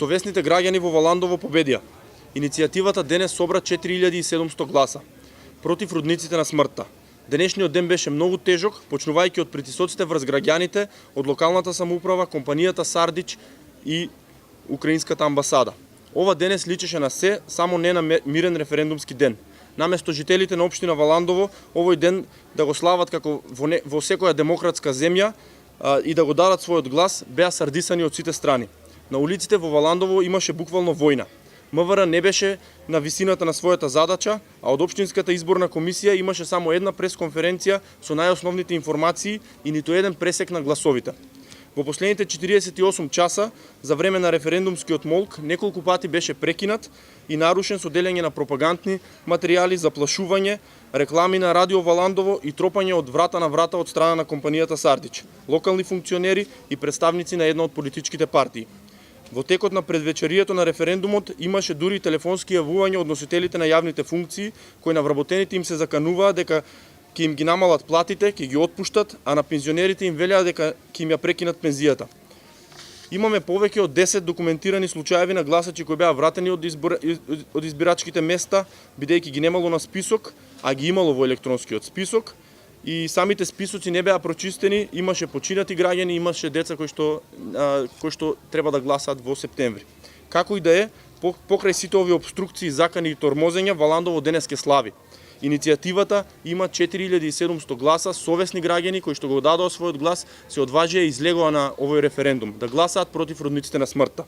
Совесните граѓани во Валандово победија. Иницијативата денес собра 4700 гласа против родниците на смртта. Денешниот ден беше многу тежок, почнувајќи од притисоците врз граѓаните, од локалната самоуправа, компанијата Сардич и украинската амбасада. Ова денес личеше на се, само не на мирен референдумски ден. Наместо жителите на општина Валандово овој ден да го слават како во секоја демократска земја и да го дадат својот глас, беа сардисани од сите страни. На улиците во Валандово имаше буквално војна. МВР не беше на висината на својата задача, а од општинската изборна комисија имаше само една пресконференција со најосновните информации и ниту еден пресек на гласовите. Во последните 48 часа за време на референдумскиот молк неколку пати беше прекинат и нарушен со делење на пропагандни материјали, заплашување, реклами на Радио Валандово и тропање од врата на врата од страна на компанијата Сардич, локални функционери и представници на една од политичките партии. Во текот на предвечерието на референдумот имаше дури телефонски јавувања од носителите на јавните функции, кои на вработените им се закануваа дека ќе им ги намалат платите, ќе ги отпуштат, а на пензионерите им велеа дека ќе им ја прекинат пензијата. Имаме повеќе од 10 документирани случаеви на гласачи кои беа вратени од избирачките места, бидејќи ги немало на список, а ги имало во електронскиот список. И самите списоци не беа прочистени, имаше починати граѓани, имаше деца кои што треба да гласаат во септември. Како и да е, покрај сите овие обструкции, закани и тормозења, Валандово денес ке слави. Иницијативата има 4700 гласа, совесни граѓани кои што го дадоа својот глас, се одважија и излегоа на овој референдум, да гласаат против родниците на смртта.